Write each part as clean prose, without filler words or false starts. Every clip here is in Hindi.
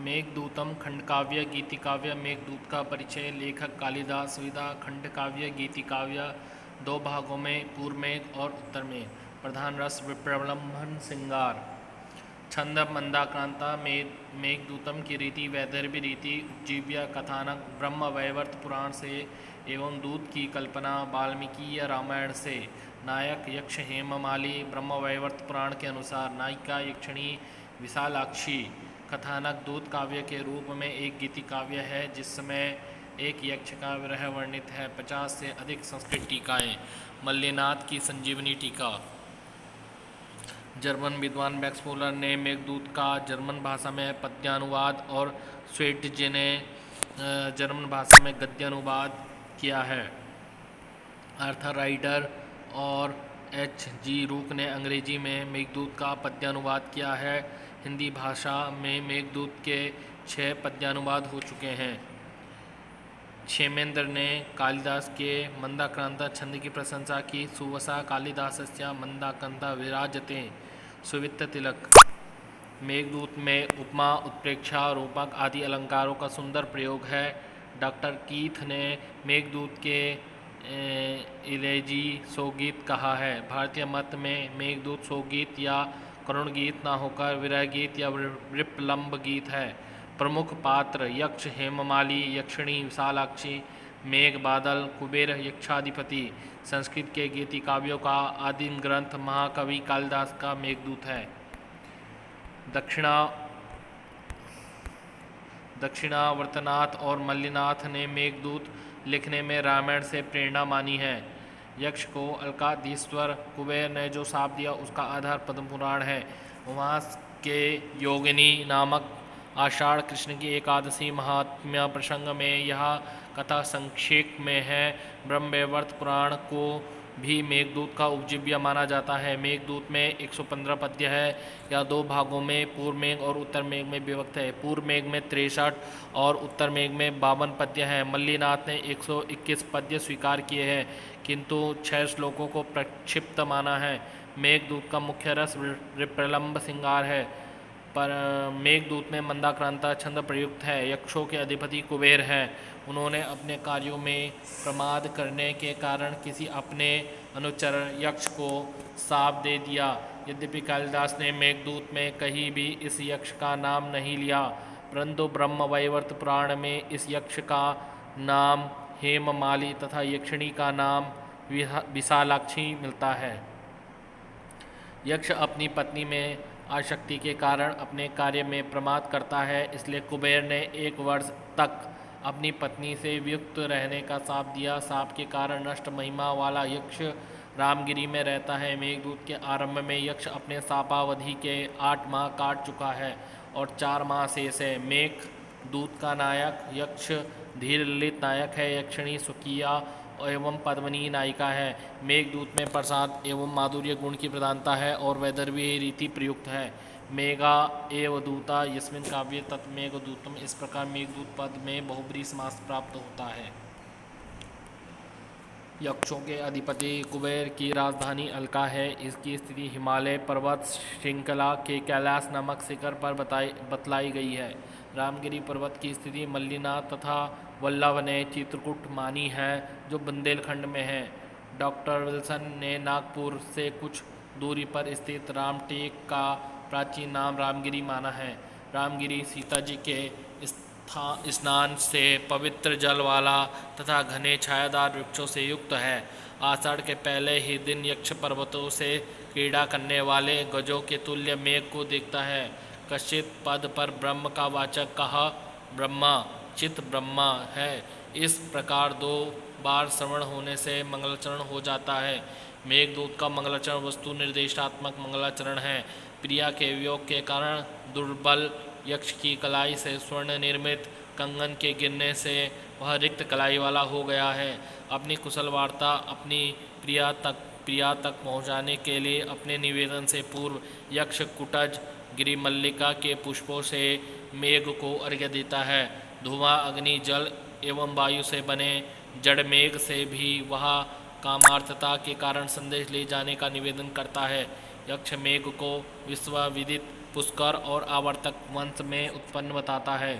मेघदूतम खंडकाव्य गीतिकाव्य। मेघदूत का परिचय। लेखक कालिदास। विधा खंडकाव्य गीतिकाव्य, दो भागों में, पूर्व मेघ और उत्तर मेघ। प्रधान रस प्रलंबन श्रृंगार। छंद मंदाक्रांता। मेघदूतम की रीति वैदर्भी रीति। उपजीव्य कथानक ब्रह्म वैवर्त पुराण से एवं दूत की कल्पना वाल्मीकि या रामायण से। नायक यक्ष हेममाली ब्रह्म वैवर्त पुराण के अनुसार। नायिका यक्षिणी विशालाक्षी। कथानक दूत काव्य के रूप में एक गीति काव्य है जिसमें एक यक्ष का विरह वर्णित है। 50 से अधिक संस्कृत टीकाएँ। मल्लिनाथ की संजीवनी टीका। जर्मन विद्वान मैक्स मूलर ने मेघदूत का जर्मन भाषा में पद्यानुवाद और स्वेटजे ने जर्मन भाषा में गद्यानुवाद किया है। आर्थर राइडर और H.G. रूक ने अंग्रेजी में मेघदूत का पद्यानुवाद किया है। हिंदी भाषा में मेघदूत के 6 पद्यानुवाद हो चुके हैं। क्षेमेंद्र ने कालिदास के मंदाक्रांता छंद की प्रशंसा की। सुवसा कालिदासस्य मंदाक्रांता विराजते। सुवित्त तिलक। मेघदूत में उपमा, उत्प्रेक्षा, रूपक आदि अलंकारों का सुंदर प्रयोग है। डॉक्टर कीथ ने मेघदूत के इलेजी सोगीत कहा है। भारतीय मत में मेघदूत सोगीत या करुण गीत ना होकर विरह गीत या विप्लंब गीत है। प्रमुख पात्र यक्ष हेममाली, यक्षिणी विशालाक्षी, मेघ बादल, कुबेर यक्षाधिपति। संस्कृत के गीति काव्यों का आदिम ग्रंथ महाकवि कालिदास का मेघदूत है। दक्षिणावर्तनाथ और मल्लिनाथ ने मेघदूत लिखने में रामायण से प्रेरणा मानी है। यक्ष को अलकाधीश्वर कुबेर ने जो शाप दिया उसका आधार पद्म पुराण है। उमास के योगिनी नामक आषाढ़ कृष्ण की एकादशी महात्म्य प्रसंग में यह कथा संक्षेप में है। ब्रह्मवैवर्त पुराण को भी मेघदूत का उपजीव्य माना जाता है। मेघदूत में 115 पद्य है या 2 भागों में पूर्व मेघ और उत्तर मेघ में विभक्त है। पूर्व मेघ में 63 और उत्तर मेघ में 52 पद्य हैं। मल्लिनाथ ने 121 पद्य स्वीकार किए हैं किंतु 6 श्लोकों को प्रक्षिप्त माना है। मेघदूत का मुख्य रस प्रलंब श्रृंगार है। पर मेघदूत में मंदाक्रांता छंद प्रयुक्त है। यक्षों के अधिपति कुबेर हैं। उन्होंने अपने कार्यों में प्रमाद करने के कारण किसी अपने अनुचर यक्ष को शाप दे दिया। यद्यपि कालिदास ने मेघदूत में कहीं भी इस यक्ष का नाम नहीं लिया, परंतु ब्रह्म वैवर्त पुराण में इस यक्ष का नाम हेममाली तथा यक्षिणी का नाम विशालाक्षी मिलता है। यक्ष अपनी पत्नी में आसक्ति के कारण अपने कार्य में प्रमाद करता है, इसलिए कुबेर ने 1 वर्ष तक अपनी पत्नी से वियुक्त रहने का शाप दिया। शाप के कारण नष्ट महिमा वाला यक्ष रामगिरी में रहता है। मेघदूत के आरंभ में यक्ष अपने शापावधि के 8 माह काट चुका है और 4 माह शेष है। मेघदूत का नायक यक्ष धीर ललित नायक है। यक्षिणी सुकिया एवं पद्मिनी नायिका है। मेघदूत में प्रसाद एवं माधुर्य गुण की प्रधानता है और वैदर्भी रीति प्रयुक्त है। मेघा एव दूता यस्मिन् काव्ये तत् मेघदूतम। इस प्रकार मेघदूत पद में बहुब्रीहि समास प्राप्त होता है। यक्षों के अधिपति कुबेर की राजधानी अलका है। इसकी स्थिति हिमालय पर्वत श्रृंखला के कैलाश नामक शिखर पर बतलाई गई है। रामगिरी पर्वत की स्थिति मल्लिनाथ तथा वल्लभ ने चित्रकूट मानी है जो बुंदेलखंड में है। डॉक्टर विल्सन ने नागपुर से कुछ दूरी पर स्थित रामटेक का प्राचीन नाम रामगिरी माना है। रामगिरी सीता जी के स्नान से पवित्र जल वाला तथा घने छायादार वृक्षों से युक्त है। आषाढ़ के पहले ही दिन यक्ष पर्वतों से क्रीड़ा करने वाले गजों के तुल्य मेघ को देखता है। कश्चित पद पर ब्रह्म का वाचक कहा ब्रह्मा चित ब्रह्मा है। इस प्रकार 2 बार श्रवण होने से मंगलाचरण हो जाता है। मेघदूत का मंगलाचरण वस्तु निर्देशात्मक मंगलाचरण है। प्रिया के वियोग के कारण दुर्बल यक्ष की कलाई से स्वर्ण निर्मित कंगन के गिरने से वह रिक्त कलाई वाला हो गया है। अपनी कुशल वार्ता अपनी प्रिया तक पहुँचाने के लिए अपने निवेदन से पूर्व यक्ष कुटज गिरिमल्लिका के पुष्पों से मेघ को अर्घ्य देता है। धुआं, अग्नि, जल एवं वायु से बने जड़ मेघ से भी वह कामार्थता के कारण संदेश ले जाने का निवेदन करता है। यक्ष मेघ को विश्वविदित पुष्कर और आवर्तक वंश में उत्पन्न बताता है।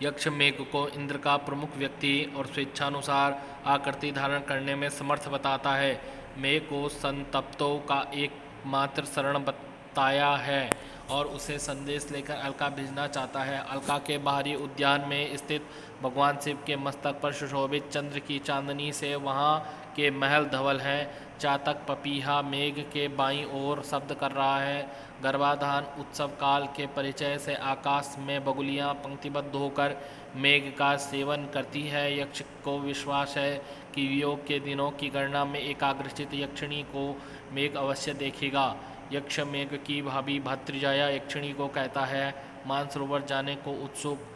यक्ष मेघ को इंद्र का प्रमुख व्यक्ति और स्वेच्छानुसार आकृति धारण करने में समर्थ बताता है। मेघ को संतप्तों का एकमात्र शरण बताया है और उसे संदेश लेकर अलका भेजना चाहता है। अलका के बाहरी उद्यान में स्थित भगवान शिव के मस्तक पर सुशोभित चंद्र की चांदनी से वहाँ के महल धवल हैं। चातक पपीहा मेघ के बाईं ओर शब्द कर रहा है। गर्भाधान उत्सव काल के परिचय से आकाश में बगुलियां पंक्तिबद्ध होकर मेघ का सेवन करती है। यक्ष को विश्वास है कि वियोग के दिनों की गणना में एकाग्रचित यक्षिणी को मेघ अवश्य देखेगा। यक्ष मेघ की भाभी भद्रजाया यक्षिणी को कहता है, मानसरोवर जाने को उत्सुक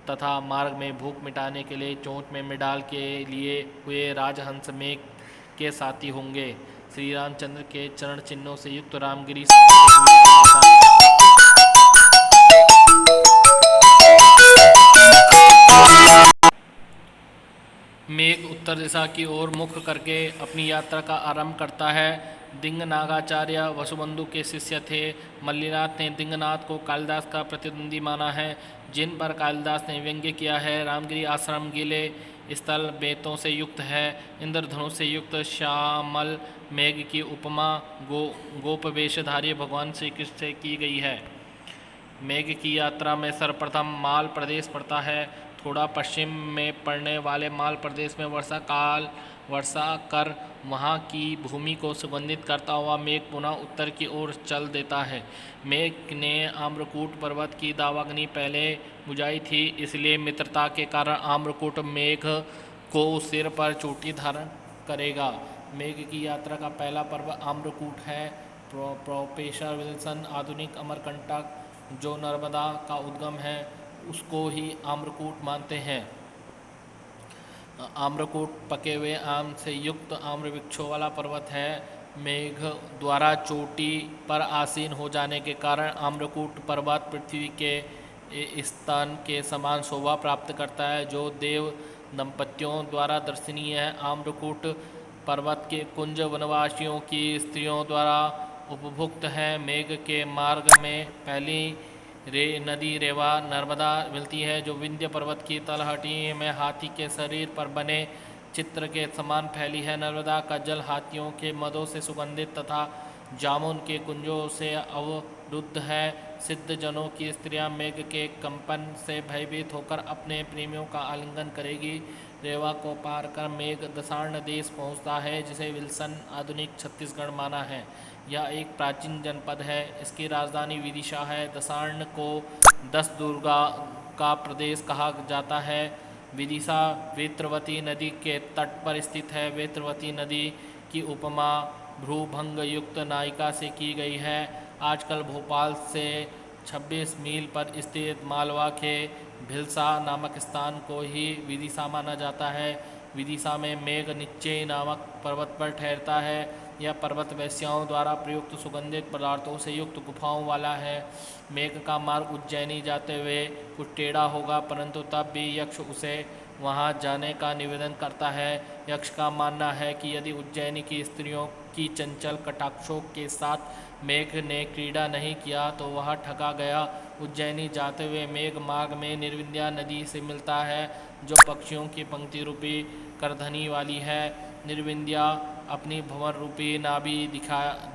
तथा मार्ग में भूख मिटाने के लिए चोंच में मृडाल के लिए हुए राजहंस मेघ के साथी होंगे। श्री रामचंद्र के चरण चिन्हों से युक्त रामगिरी मेघ उत्तर दिशा की ओर मुख करके अपनी यात्रा का आरंभ करता है। दिंगनागाचार्य वसुबंधु के शिष्य थे। मल्लिनाथ ने दिंगनाथ को कालिदास का प्रतिद्वंदी माना है, जिन पर कालिदास ने व्यंग्य किया है। रामगिरी आश्रम गीले स्थल बेतों से युक्त है। इंद्रधनुष से युक्त श्यामल मेघ की उपमा गोपवेशधारी भगवान श्री कृष्ण से की गई है। मेघ की यात्रा में सर्वप्रथम माल प्रदेश पड़ता है। थोड़ा पश्चिम में पड़ने वाले माल प्रदेश में वर्षा कर वहाँ की भूमि को सुगंधित करता हुआ मेघ पुनः उत्तर की ओर चल देता है। मेघ ने आम्रकूट पर्वत की दावाग्नि पहले बुझाई थी, इसलिए मित्रता के कारण आम्रकूट मेघ को सिर पर चोटी धारण करेगा। मेघ की यात्रा का पहला पर्व आम्रकूट है। प्रोफेसर विल्सन आधुनिक अमरकंटक जो नर्मदा का उद्गम है उसको ही आम्रकूट मानते हैं। आम्रकूट पके हुए आम से युक्त आम्र वृक्षों वाला पर्वत है। मेघ द्वारा चोटी पर आसीन हो जाने के कारण आम्रकूट पर्वत पृथ्वी के स्तन के समान शोभा प्राप्त करता है, जो देव दंपतियों द्वारा दर्शनीय है। आम्रकूट पर्वत के कुंज वनवासियों की स्त्रियों द्वारा उपभुक्त है। मेघ के मार्ग में पहली नदी रेवा नर्मदा मिलती है, जो विंध्य पर्वत की तलहटी में हाथी के शरीर पर बने चित्र के समान फैली है। नर्मदा का जल हाथियों के मदों से सुगंधित तथा जामुन के कुंजों से अवरुद्ध है। सिद्ध जनों की स्त्रियां मेघ के कंपन से भयभीत होकर अपने प्रेमियों का आलिंगन करेगी। रेवा को पार कर मेघ दसार्ण देश पहुंचता है, जिसे विल्सन आधुनिक छत्तीसगढ़ माना है। यह एक प्राचीन जनपद है। इसकी राजधानी विदिशा है। दसार्ण को 10 दुर्गा का प्रदेश कहा जाता है। विदिशा वेत्रवती नदी के तट पर स्थित है। वेत्रवती नदी की उपमा भ्रूभंग युक्त नायिका से की गई है। आजकल भोपाल से 26 मील पर स्थित मालवा के भिलसा नामक स्थान को ही विदिशा माना जाता है। विदिशा में मेघ निश्चय नामक पर्वत पर ठहरता है। यह पर्वत वैश्याओं द्वारा प्रयुक्त सुगंधित पदार्थों से युक्त गुफाओं वाला है। मेघ का मार्ग उज्जैनी जाते हुए कुछ टेढ़ा होगा, परंतु तब भी यक्ष उसे वहां जाने का निवेदन करता है। यक्ष का मानना है कि यदि उज्जैनी की स्त्रियों की चंचल कटाक्षों के साथ मेघ ने क्रीड़ा नहीं किया तो वह ठगा गया। उज्जैनी जाते हुए मेघ मार्ग में निर्विंध्या नदी से मिलता है, जो पक्षियों की पंक्ति रूपी करधनी वाली है। निर्विंध्या अपनी भंवर रूपी नाभि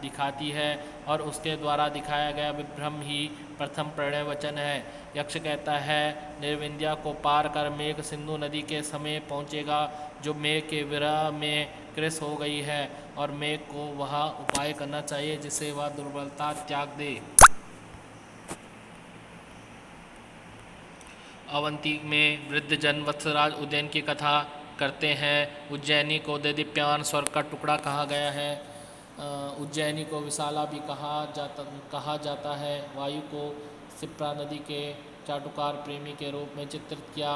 दिखाती है और उसके द्वारा दिखाया गया विभ्रम ही प्रथम प्रणय वचन है। यक्ष कहता है, निर्विंध्या को पार कर मेघ सिंधु नदी के समय पहुँचेगा, जो मेघ के विरह में कृश हो गई है, और मेघ को वह उपाय करना चाहिए जिससे वह दुर्बलता त्याग दे। अवंती में वृद्ध जन वत्सराज उज्जैन की कथा करते हैं। उज्जैनी को देदीप्यमान स्वर्ग का टुकड़ा कहा गया है। उज्जैनी को विशाला भी कहा जाता है। वायु को शिप्रा नदी के चाटुकार प्रेमी के रूप में चित्रित किया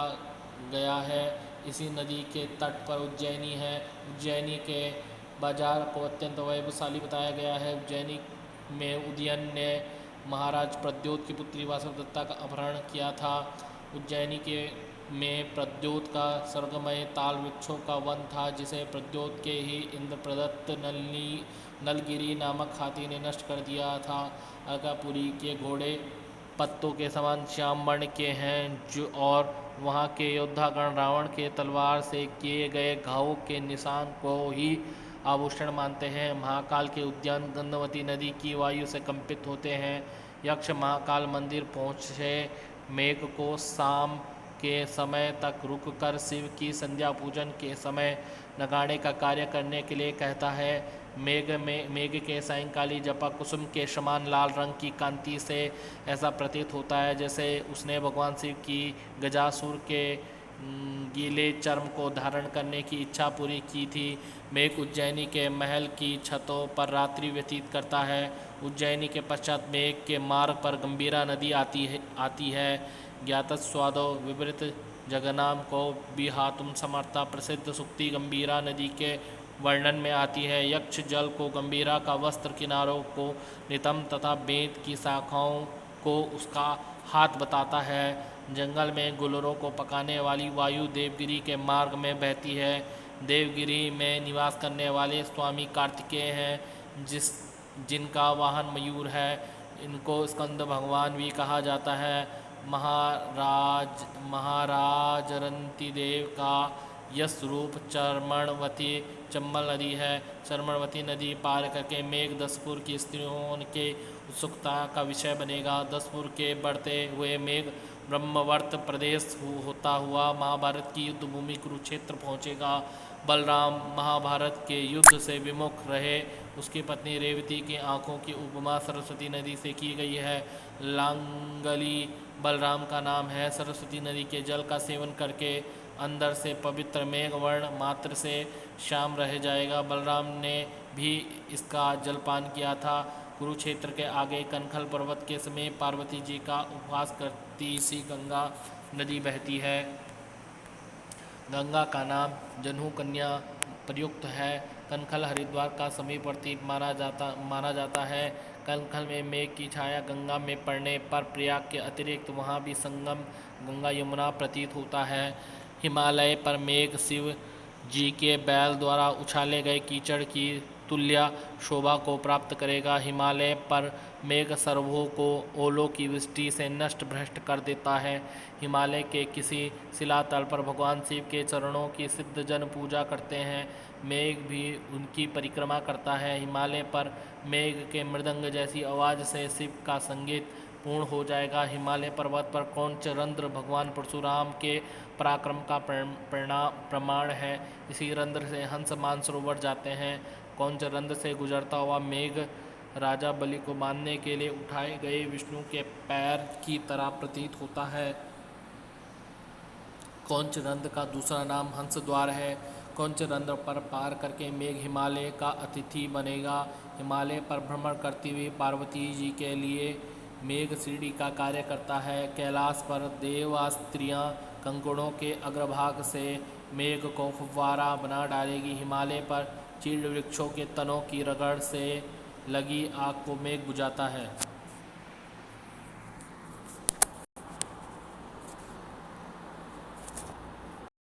गया है। इसी नदी के तट पर उज्जैनी है। उज्जैनी के बाजार को अत्यंत वैभवशाली बताया गया है। उज्जैनी में उदयन ने महाराज प्रद्योत की पुत्री वासवदत्ता का अपहरण किया था। उज्जैनी के में प्रद्योत का स्वर्गमय ताल वृक्षों का वन था, जिसे प्रद्योत के ही इंद्र प्रदत्त नलिनी नलगिरी नामक हाथी ने नष्ट कर दिया था। अलकापुरी के घोड़े पत्तों के समान श्याम वर्ण के हैं जो और वहाँ के योद्धागण रावण के तलवार से किए गए घावों के निशान को ही आभूषण मानते हैं। महाकाल के उद्यान गंधवती नदी की वायु से कंपित होते हैं। यक्ष महाकाल मंदिर पहुँचे मेघ को शाम के समय तक रुककर शिव की संध्या पूजन के समय नगाड़े का कार्य करने के लिए कहता है। मेघ के सायंकाली जपा कुसुम के समान लाल रंग की कांति से ऐसा प्रतीत होता है जैसे उसने भगवान शिव की गजासुर के गीले चर्म को धारण करने की इच्छा पूरी की थी। मेघ उज्जैनी के महल की छतों पर रात्रि व्यतीत करता है। उज्जैनी के पश्चात मेघ के मार्ग पर गंभीरा नदी आती है। ज्ञातस्वादो विवृत जगनाम को बिहातुम समर्था प्रसिद्ध सुक्ति गंभीरा नदी के वर्णन में आती है। यक्ष जल को गंभीरा का वस्त्र किनारों को नितम तथा बेंत की शाखाओं को उसका हाथ बताता है। जंगल में गुलरों को पकाने वाली वायु देवगिरी के मार्ग में बहती है। देवगिरी में निवास करने वाले स्वामी कार्तिकेय हैं जिनका वाहन मयूर है। इनको स्कंद भगवान भी कहा जाता है। महाराज रंती देव का यश रूप चर्मणवती चंबल नदी है। चर्मणवती नदी पार करके मेघ दसपुर की स्त्रियों के उत्सुकता का विषय बनेगा। दसपुर के बढ़ते हुए मेघ ब्रह्मवर्त प्रदेश होता हुआ महाभारत की युद्ध भूमि कुरुक्षेत्र पहुँचेगा। बलराम महाभारत के युद्ध से विमुख रहे। उसकी पत्नी रेवती की आंखों की उपमा सरस्वती नदी से की गई है। लांगली बलराम का नाम है। सरस्वती नदी के जल का सेवन करके अंदर से पवित्र मेघवर्ण मात्र से श्याम रह जाएगा। बलराम ने भी इसका जलपान किया था। कुरुक्षेत्र के आगे कनखल पर्वत के समीप पार्वती जी का उपवास करती सी गंगा नदी बहती है। गंगा का नाम जन्हू कन्या प्रयुक्त है। कनखल हरिद्वार का समीपवर्ती माना जाता है। कनखल में मेघ की छाया गंगा में पड़ने पर प्रयाग के अतिरिक्त वहाँ भी संगम गंगा यमुना प्रतीत होता है। हिमालय पर मेघ शिव जी के बैल द्वारा उछाले गए कीचड़ की तुल्य शोभा को प्राप्त करेगा। हिमालय पर मेघ सर्वों को ओलों की वृष्टि से नष्ट भ्रष्ट कर देता है। हिमालय के किसी शिलातल पर भगवान शिव के चरणों की सिद्ध जन पूजा करते हैं। मेघ भी उनकी परिक्रमा करता है। हिमालय पर मेघ के मृदंग जैसी आवाज़ से शिव का संगीत पूर्ण हो जाएगा। हिमालय पर्वत पर कौंच रंध्र भगवान परशुराम के पराक्रम का प्रमाण है। इसी रंध्र से हंस मानसरोवर जाते हैं। कौंच रंध्र से गुजरता हुआ मेघ राजा बलि को मारने के लिए उठाए गए विष्णु के पैर की तरह प्रतीत होता है। कौंच रंध्र का दूसरा नाम हंस द्वार है। कौंच रंध्र पर पार करके मेघ हिमालय का अतिथि बनेगा। हिमालय पर भ्रमण करती हुई पार्वती जी के लिए मेघ सीढ़ी का कार्य करता है। कैलाश पर देवास्त्रियाँ कंकड़ों के अग्रभाग से मेघ को फव्वारा बना डालेगी। हिमालय पर चीड़ वृक्षों के तनों की रगड़ से लगी आग को मेघ बुझाता है।